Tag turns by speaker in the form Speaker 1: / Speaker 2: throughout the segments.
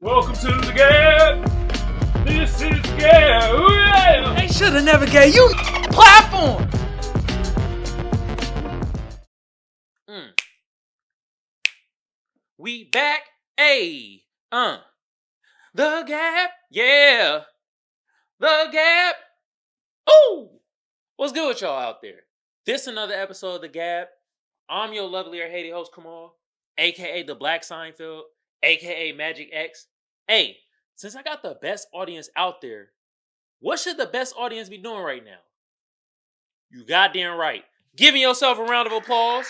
Speaker 1: Welcome to the G.A.B. This is G.A.B.
Speaker 2: They should have never gave you platform.
Speaker 3: We back, the G.A.B, yeah, the G.A.B. Ooh, what's good with y'all out there? This another episode of the G.A.B. I'm your lovely or hated host Kamal, aka the Black Seinfeld, aka Magic X. Hey, since I got the best audience out there, what should the best audience be doing right now? You goddamn right. Giving yourself a round of applause.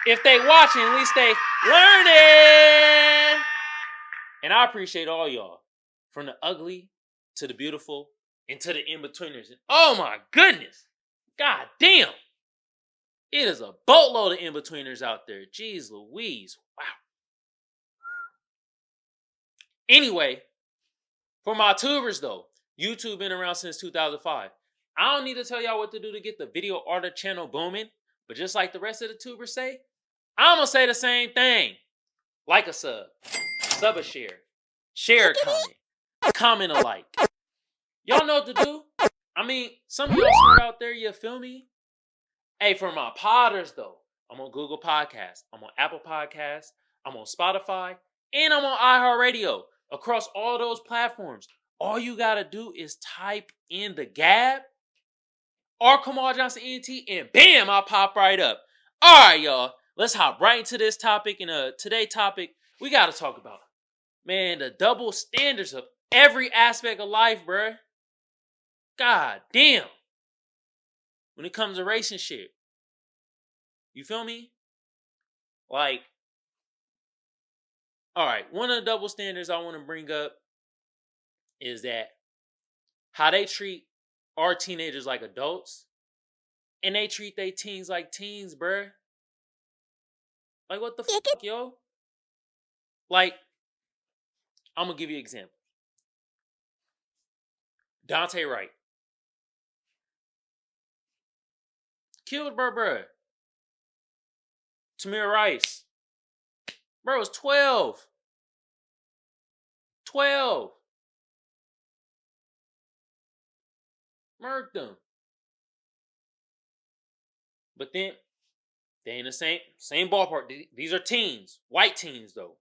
Speaker 3: If they watching, at least they learning. And I appreciate all y'all. From the ugly to the beautiful and to the in-betweeners. And oh my goodness. God damn. It is a boatload of in-betweeners out there. Jeez Louise. Wow. Anyway, for my tubers though, YouTube been around since 2005. I don't need to tell y'all what to do to get the video art channel booming. But just like the rest of the tubers say, I'm going to say the same thing. Like a sub a share a comment a like. Y'all know what to do. I mean, some of y'all smart out there, you feel me? Hey, for my podders though, I'm on Google Podcasts, I'm on Apple Podcasts, I'm on Spotify, and I'm on iHeartRadio. Across all those platforms, all you got to do is type in the G.A.B. or Kamal Johnson ENT, and bam, I'll pop right up. All right, y'all. Let's hop right into this topic. And today's topic, we got to talk about, man, the double standards of every aspect of life, bruh. God damn. When it comes to racing shit. You feel me? Like, all right, one of the double standards I want to bring up is that how they treat our teenagers like adults and they treat their teens like teens, bruh. Like, what the fuck, yo? Like, I'm going to give you an example. Dante Wright. Killed bruh. Tamir Rice. Bro was 12. 12. Murked them. But then, they ain't the same ballpark. These are teens. White teens, though.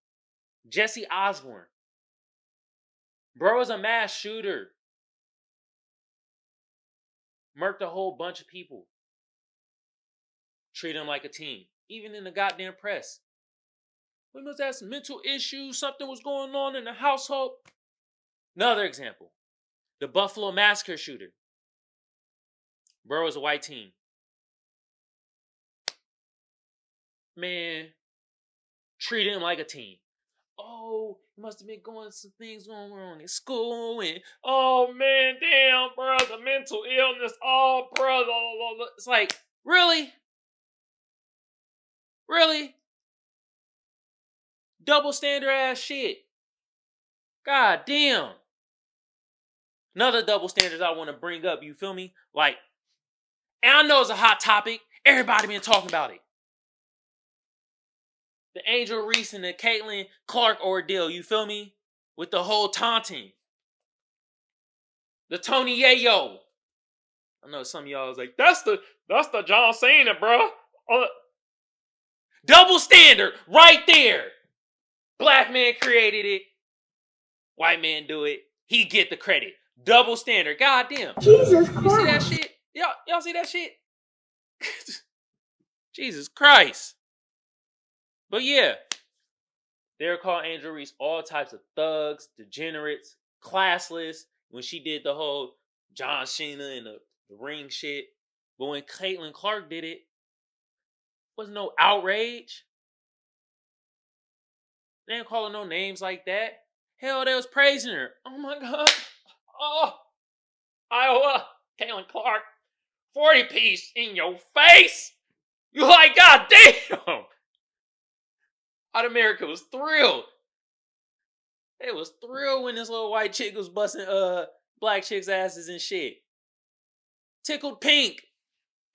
Speaker 3: Jesse Osborne. Bro is a mass shooter. Murked a whole bunch of people. Treat him like a teen. Even in the goddamn press. We must have some mental issues. Something was going on in the household. Another example. The Buffalo Massacre shooter. Bro is a white teen. Man, treat him like a teen. Oh, he must have been some things going wrong in school. And, oh, man, damn, bro, the mental illness. Oh, bro. It's like, really? Really? Double standard ass shit. God damn. Another double standards I want to bring up, you feel me? Like, and I know it's a hot topic. Everybody been talking about it. The Angel Reese and the Caitlin Clark ordeal, you feel me? With the whole taunting. The Tony Yayo. I know some of y'all was like, that's the John Cena, bro. Double standard right there. Black man created it. White man do it. He get the credit. Double standard. God damn.
Speaker 4: Jesus Christ.
Speaker 3: You see that shit? Y'all see that shit? Jesus Christ. But yeah, they're called Angel Reese all types of thugs, degenerates, classless. When she did the whole John Cena and the ring shit. But when Caitlin Clark did it, wasn't no outrage. They didn't call her no names like that. Hell, they was praising her. Oh my God. Oh, Iowa, Caitlin Clark, 40-piece in your face. You like, God damn. Out America was thrilled. They was thrilled when this little white chick was busting black chicks' asses and shit. Tickled pink.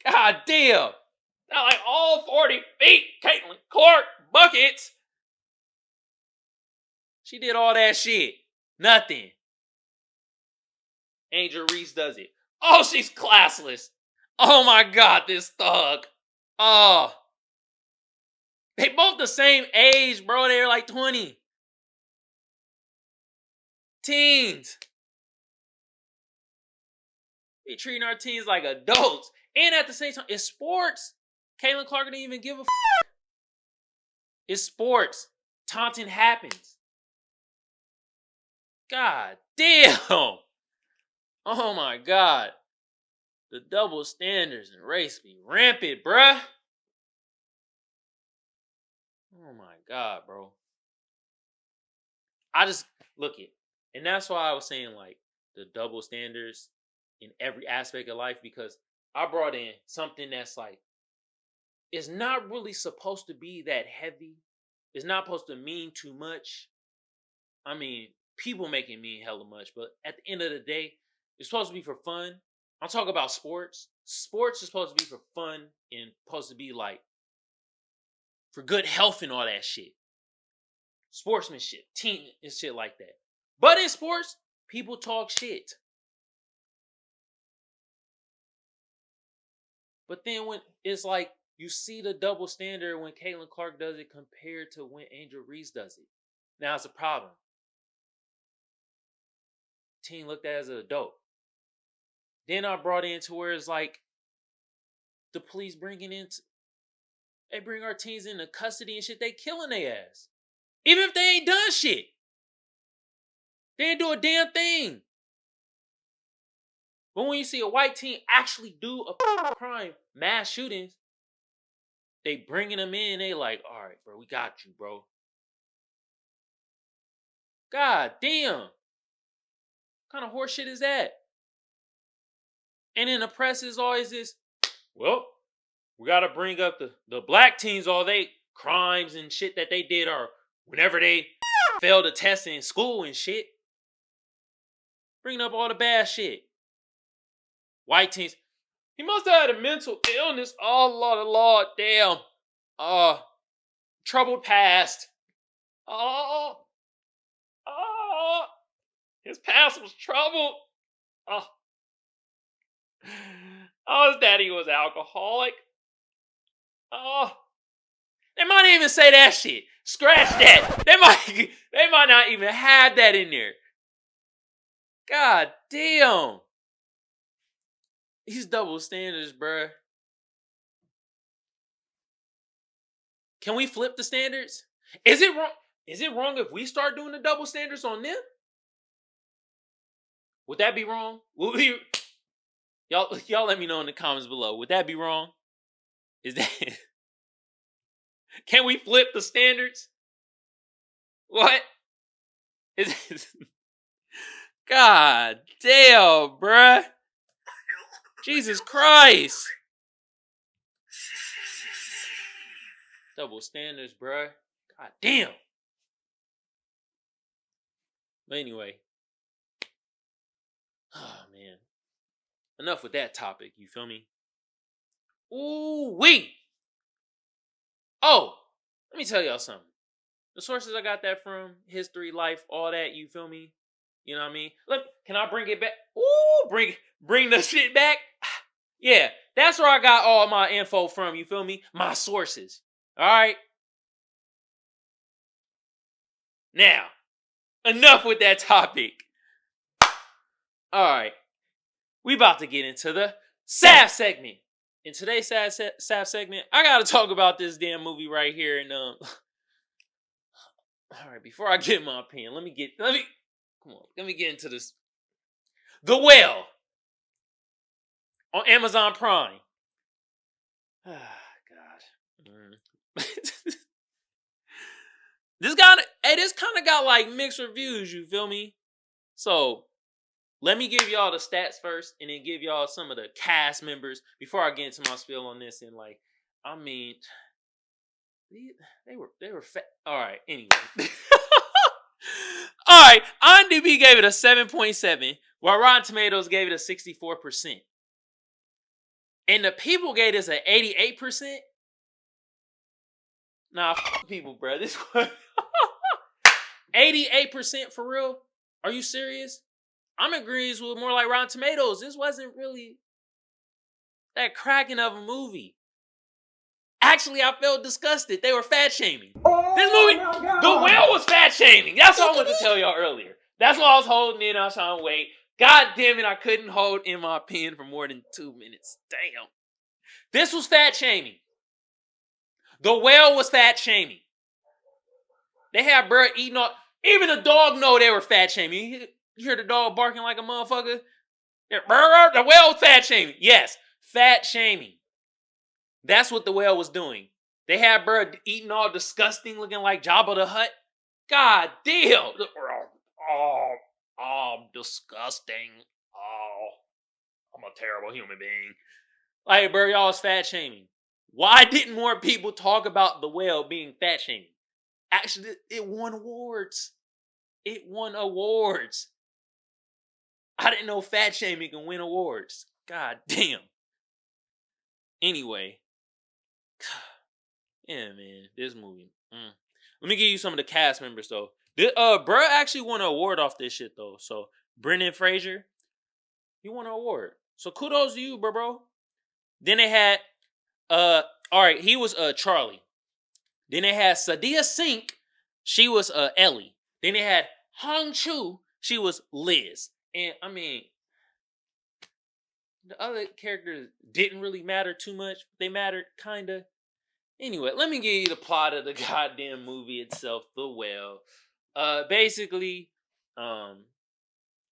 Speaker 3: God damn. Not like all 40 feet, Caitlin Clark buckets. She did all that shit. Nothing. Angel Reese does it. Oh, she's classless. Oh my God, this thug. Oh. They both the same age, bro. They're like 20. Teens. They treating our teens like adults. And at the same time, it's sports. Caitlin Clark didn't even give a f***. It's sports. Taunting happens. God damn. Oh my God. The double standards and race be rampant, bruh. Oh my God, bro. I just look it. And that's why I was saying like the double standards in every aspect of life, because I brought in something that's like, it's not really supposed to be that heavy. It's not supposed to mean too much. I mean, people make it mean hella much, but at the end of the day, it's supposed to be for fun. I'm talking about sports. Sports is supposed to be for fun and supposed to be like for good health and all that shit. Sportsmanship, team, and shit like that. But in sports, people talk shit. But then when it's like you see the double standard when Caitlin Clark does it compared to when Angel Reese does it. Now it's a problem. Teen looked at as an adult. Then I brought in to where it's like the police they bring our teens into custody and shit. They killing their ass. Even if they ain't done shit. They ain't do a damn thing. But when you see a white teen actually do a crime, mass shootings, they bringing them in. They like, all right, bro, we got you, bro. God damn. What kind of horse shit is that? And in the press is always this, well, we got to bring up the black teens, all they crimes and shit that they did, or whenever they failed a test in school and shit. Bringing up all the bad shit. White teens, he must have had a mental illness. Oh, Lord, damn. Troubled past. Oh, his past was troubled. His daddy was alcoholic. They might even say that shit. Scratch that. They might not even have that in there. God damn. These double standards, bruh. Can we flip the standards? Is it wrong? Is it wrong if we start doing the double standards on them? Would that be wrong? Y'all let me know in the comments below. Would that be wrong? Is that Can we flip the standards? What? God damn, bruh. Jesus Christ. Double standards, bruh. God damn. But anyway. Oh, man. Enough with that topic, you feel me? Ooh-wee. Oh, let me tell y'all something. The sources I got that from, history, life, all that, you feel me? You know what I mean? Look, can I bring it back? Ooh, bring the shit back? Yeah, that's where I got all my info from, you feel me? My sources. All right? Now, enough with that topic. All right. We about to get into the SAF segment. In today's SAF segment, I got to talk about this damn movie right here. And all right, before I get my opinion, let me get into this. The Whale on Amazon Prime. Ah, God. This kind of got like mixed reviews, you feel me? So, let me give y'all the stats first and then give y'all some of the cast members before I get into my spiel on this. And like, I mean, they were fat. All right, anyway. All right, IMDb gave it a 7.7, while Rotten Tomatoes gave it a 64%. And the people gave this an 88%. Nah, people, bro. This one. 88% for real? Are you serious? I'm agreeing with more like Rotten Tomatoes. This wasn't really that cracking of a movie. Actually, I felt disgusted. They were fat shaming. This movie, The Whale was fat shaming. That's what I wanted to tell y'all earlier. That's why I was holding in. I was trying to wait. God damn it, I couldn't hold in my pen for more than 2 minutes. Damn. This was fat shaming. The Whale was fat shaming. They had bruh eating all. Even the dog know they were fat shaming. You hear the dog barking like a motherfucker? The Whale was fat shaming. Yes, fat shaming. That's what the Whale was doing. They had bruh eating all disgusting, looking like Jabba the Hutt. God damn. Oh, disgusting. Oh, I'm a terrible human being. Like, bro, y'all was fat shaming. Why didn't more people talk about the Whale being fat shaming? Actually, it won awards. It won awards. I didn't know fat shaming can win awards. God damn. Anyway. Yeah, man. This movie. Let me give you some of the cast members, though. Bruh actually won an award off this shit, though. So, Brendan Fraser, he won an award. So, kudos to you, bro. Then they had, alright, he was Charlie. Then they had Sadia Sink. She was Ellie. Then they had Hong Chu. She was Liz. And, I mean, the other characters didn't really matter too much. They mattered, kind of. Anyway, let me give you the plot of the goddamn movie itself, The Whale. Basically,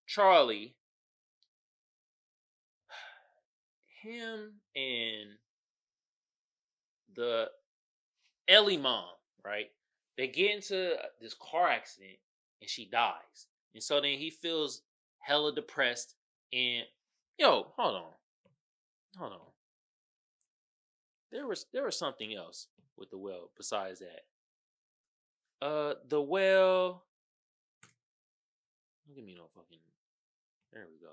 Speaker 3: Charlie, him and the Ellie mom, right? They get into this car accident and she dies. And so then he feels hella depressed and, yo, hold on. There was something else with the Whale besides that. The Whale. Don't give me no fucking. There we go.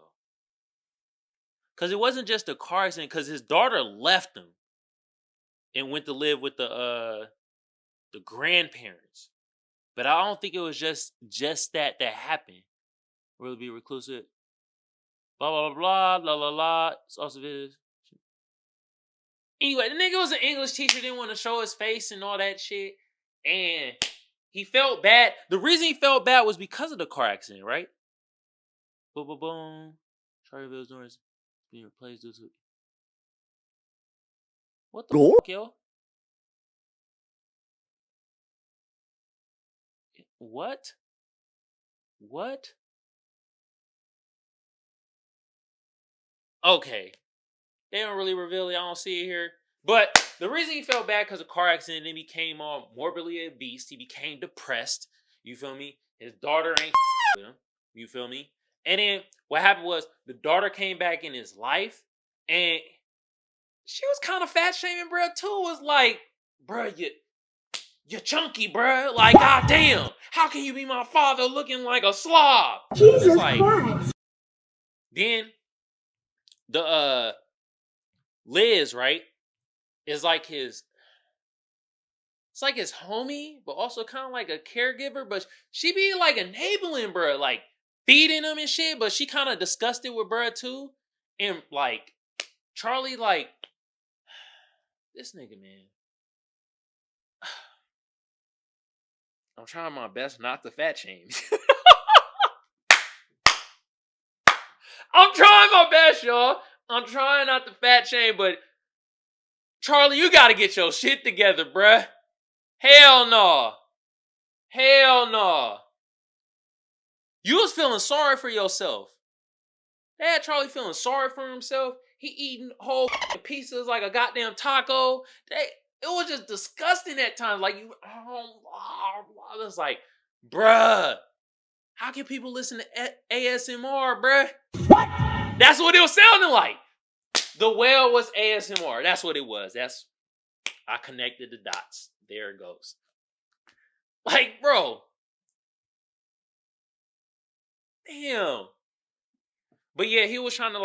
Speaker 3: Cause it wasn't just a car accident. Cause his daughter left him and went to live with the grandparents. But I don't think it was just that happened. Really be reclusive. Blah blah blah blah blah blah. It's also this. Anyway, the nigga was an English teacher, didn't want to show his face and all that shit. And he felt bad. The reason he felt bad was because of the car accident, right? Boom, boom, boom. Charlieville's door is being replaced due to... What the fuck, yo? What? Okay. They don't really reveal it. I don't see it here. But the reason he felt bad because of car accident, then he became morbidly obese. He became depressed. You feel me? His daughter ain't with him. You feel me? And then what happened was the daughter came back in his life, and she was kind of fat shaming, bro. Too was like, bro, you're chunky, bro. Like, goddamn, how can you be my father looking like a slob?
Speaker 4: Jesus
Speaker 3: like,
Speaker 4: Christ.
Speaker 3: Then the Liz, right, is like his. It's like his homie, but also kind of like a caregiver. But she be like enabling, bro, like feeding him and shit. But she kind of disgusted with bro too. And like Charlie, like this nigga, man. I'm trying my best not to fat shame. I'm trying my best, y'all. I'm trying not to fat shame, but Charlie, you gotta get your shit together, bruh. Hell no. Hell no. You was feeling sorry for yourself. They had Charlie feeling sorry for himself. He eating whole pieces like a goddamn taco. It was just disgusting at times. Like, I was like, bruh, how can people listen to ASMR, bruh? What? That's what it was sounding like. The Whale was ASMR. That's what it was. I connected the dots. There it goes. Like, bro. Damn. But yeah, he was trying to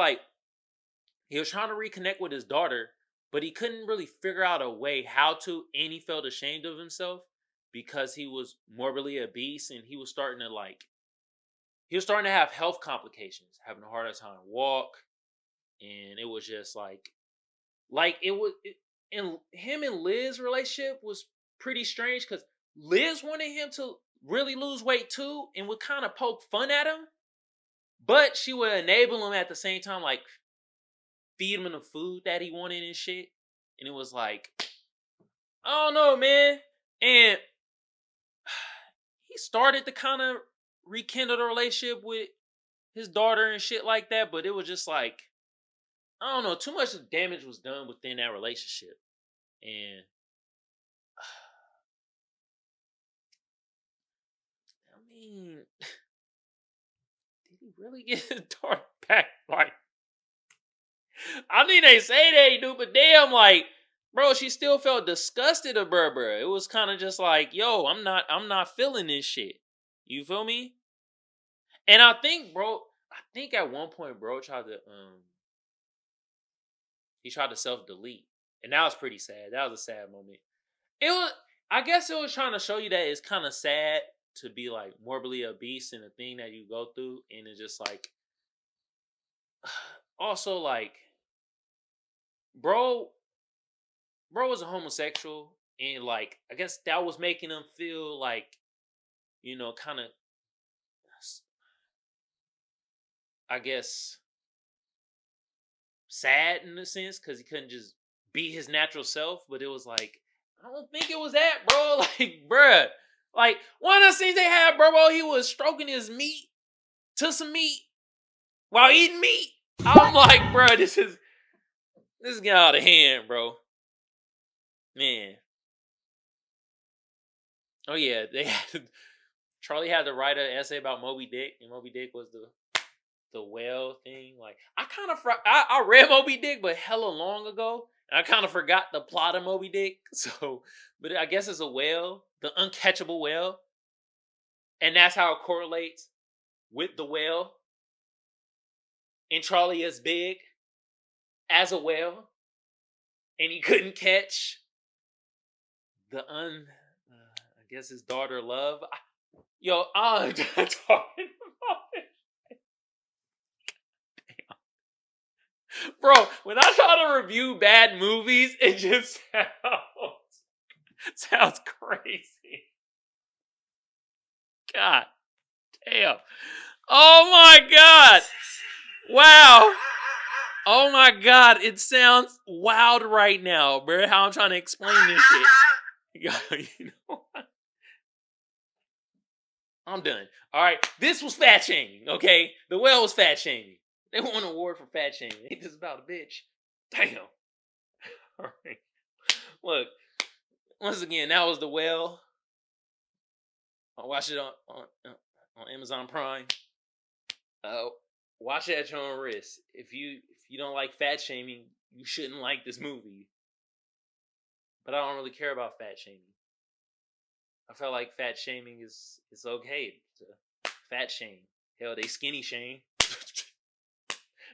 Speaker 3: reconnect with his daughter, but he couldn't really figure out a way how to, and he felt ashamed of himself. because he was morbidly obese and he was starting to have health complications, having a harder time walk, and it was just and him and Liz's relationship was pretty strange because Liz wanted him to really lose weight too and would kind of poke fun at him, but she would enable him at the same time, like feed him the food that he wanted and shit. And it was like, I don't know, man. And he started to kind of rekindle the relationship with his daughter and shit like that, but it was just like, I don't know, too much damage was done within that relationship. And I mean, did he really get his daughter back? Like, I mean, they say they do, but damn, like, bro, she still felt disgusted of Berber. It was kind of just like, yo, I'm not feeling this shit. You feel me? And I think at one point, bro he tried to self-delete. And that was pretty sad. That was a sad moment. I guess it was trying to show you that it's kind of sad to be like morbidly obese and the thing that you go through. And it's just like, also like, bro was a homosexual. And like, I guess that was making him feel like, kind of, I guess, sad in a sense because he couldn't just be his natural self. But it was like, I don't think it was that, bro. Like, bruh, like one of the scenes they had, bro, he was stroking his meat to some meat while eating meat. I'm like, bruh, this is getting out of hand, bro. Man. Oh yeah, Charlie had to write an essay about Moby Dick, and Moby Dick was the whale thing. Like, I read Moby Dick, but hella long ago. And I kind of forgot the plot of Moby Dick. So, but I guess it's a whale, the uncatchable whale. And that's how it correlates with the whale. And Charlie is big as a whale. And he couldn't catch I guess his daughter Love. Yo, I'm talking about it. Bro, when I try to review bad movies, it just sounds crazy. God damn. Oh my God. Wow. Oh my God. It sounds wild right now, bro. How I'm trying to explain this shit. Yo, you know what? I'm done. All right. This was fat shaming, okay? The whale was fat shaming. They won an award for fat shaming. Ain't this about a bitch? Damn. All right. Look, once again, that was The Whale. I'll watch it on Amazon Prime. Watch it at your own risk. If you don't like fat shaming, you shouldn't like this movie. But I don't really care about fat shaming. I feel like fat shaming is okay to fat shame. Hell, they skinny shame.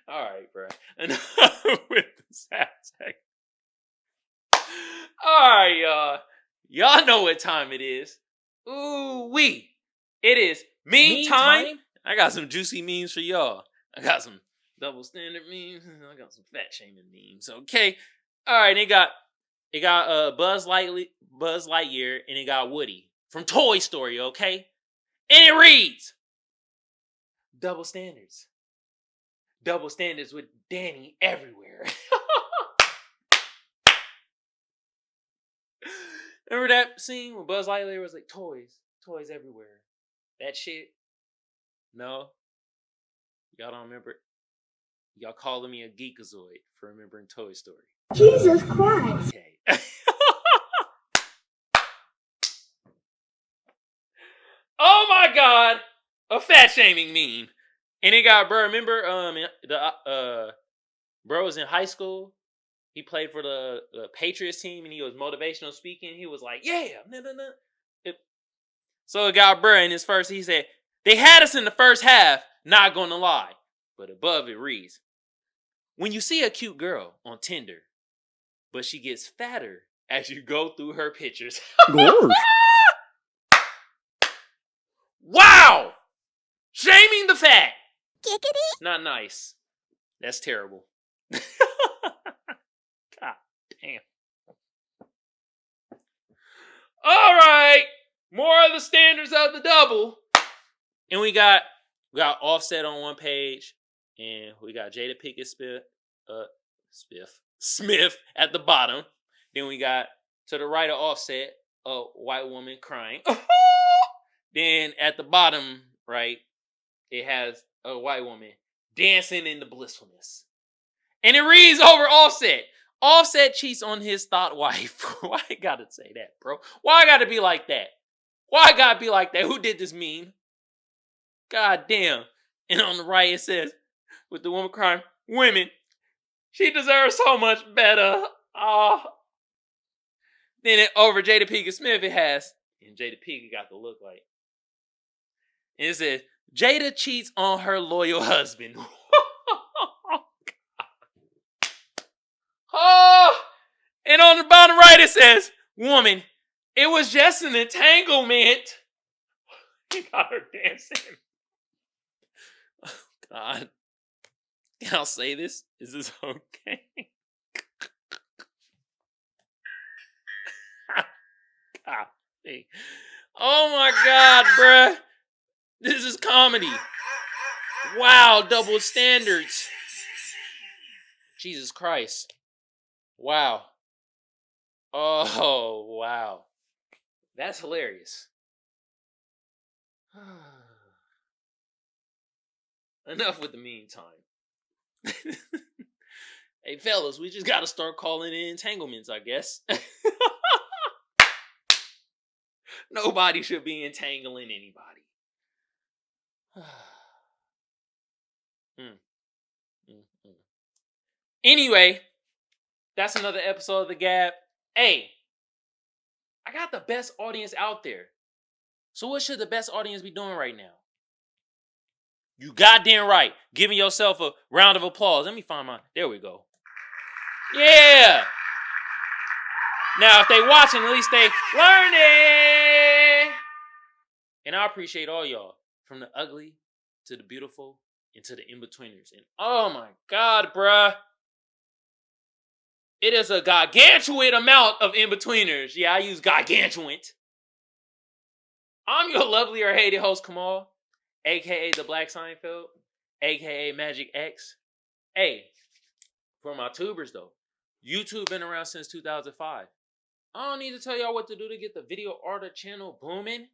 Speaker 3: All right, bro. Enough with the sad segment. All right, y'all. Y'all know what time it is. Ooh-wee. It is meme time. I got some juicy memes for y'all. I got some double standard memes. I got some fat shaming memes. Okay. All right. It got Buzz Lightyear, and it got Woody from Toy Story. Okay, and it reads, double standards with Danny everywhere. Remember that scene when Buzz Lightyear was like, toys everywhere? That shit? No? Y'all don't remember? Y'all calling me a geekazoid for remembering Toy Story.
Speaker 4: Jesus Christ.
Speaker 3: Okay. Oh my God! A fat shaming meme. And it got, bro, remember bro was in high school. He played for the Patriots team, and he was motivational speaking. He was like, yeah, no. So it got bro in his first, he said, they had us in the first half, not gonna lie. But above it reads, when you see a cute girl on Tinder, but she gets fatter as you go through her pictures.
Speaker 2: Gorge.
Speaker 3: Wow! Shaming the fat. Not nice. That's terrible. God damn. All right. More of the standards of the double. And we got Offset on one page. And we got Jada Pinkett Smith at the bottom. Then we got to the right of Offset, a white woman crying. Then at the bottom, right, it has a white woman dancing in the blissfulness. And it reads over Offset. Offset cheats on his thought wife. Why I gotta say that, bro? Why I gotta be like that? Why I gotta be like that? Who did this meme? God damn. And on the right it says, with the woman crying, women, she deserves so much better. Oh. Then over Jada Pinkett Smith it has, and Jada Pinkett got the look like. And it says, Jada cheats on her loyal husband. Oh, and on the bottom right it says, woman, it was just an entanglement. He got her dancing. Oh, God. Can I say this? Is this okay? God. Oh my God, bruh. This is comedy. Wow, double standards. Jesus Christ. Wow. Oh, wow. That's hilarious. Enough with the meantime. Hey, fellas, we just gotta start calling it entanglements, I guess. Nobody should be entangling anybody. Anyway, that's another episode of the G.A.B. Hey, I got the best audience out there. So what should the best audience be doing right now? You goddamn right. Giving yourself a round of applause. Let me find mine. There we go. Yeah. Now, if they watching, at least they learning. And I appreciate all y'all. From the ugly to the beautiful and to the in-betweeners. And oh my God, bruh. It is a gargantuan amount of in-betweeners. Yeah, I use gargantuan. I'm your lovely or hated host, Kamal. A.K.A. the Black Seinfeld. A.K.A. Magic X. Hey, for my tubers though. YouTube been around since 2005. I don't need to tell y'all what to do to get the video order channel booming.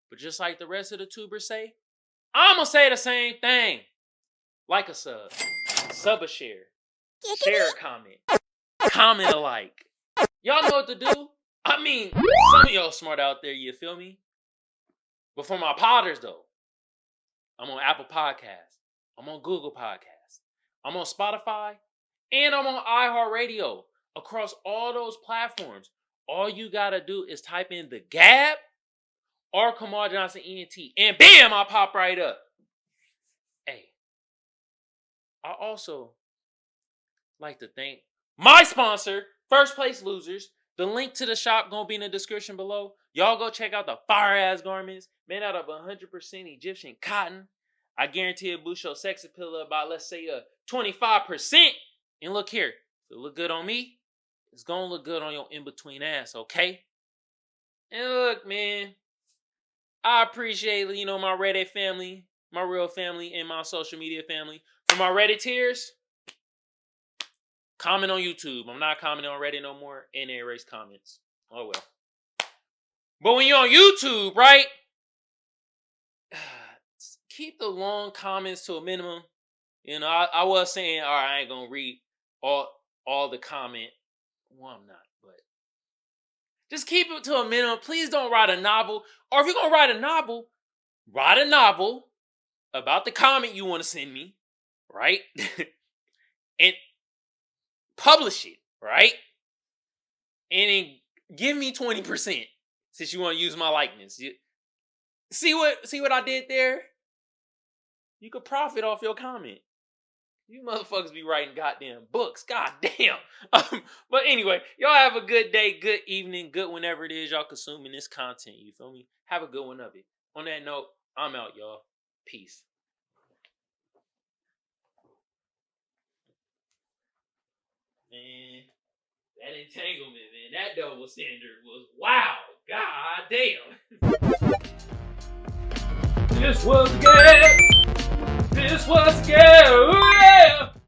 Speaker 3: But just like the rest of the tubers say, I'm gonna say the same thing. Like a sub. Sub a share. Share a comment. Comment alike. Y'all know what to do. I mean, some of y'all smart out there, you feel me? But for my potters though, I'm on Apple Podcasts. I'm on Google Podcasts. I'm on Spotify. And I'm on iHeartRadio. Across all those platforms. All you gotta do is type in the G.A.B. or Kamal Johnson ENT. And bam, I pop right up. Hey. I also like to thank my sponsor, First Place Losers. The link to the shop gonna be in the description below. Y'all go check out the fire-ass garments made out of 100% Egyptian cotton. I guarantee it boosts your sex appeal about, let's say, 25%. And look here, if it look good on me, it's gonna look good on your in-between ass, okay? And look, man, I appreciate, my Reddit family, my real family, and my social media family. For my Redditeers, comment on YouTube. I'm not commenting on Reddit no more, and they erase comments. Oh well. But when you're on YouTube, right? Keep the long comments to a minimum. I was saying, all right, I ain't gonna read all the comment. Well, I'm not, but just keep it to a minimum. Please don't write a novel. Or if you're gonna write a novel about the comment you want to send me, right? And publish it, right? And then give me 20% since you want to use my likeness. See what I did there? You could profit off your comment. You motherfuckers be writing goddamn books. Goddamn. But anyway, y'all have a good day, good evening, good whenever it is y'all consuming this content. You feel me? Have a good one of it. On that note, I'm out, y'all. Peace. Man, that entanglement, man, that double standard was wow. God damn.
Speaker 1: This was G.A.B. This was G.A.B.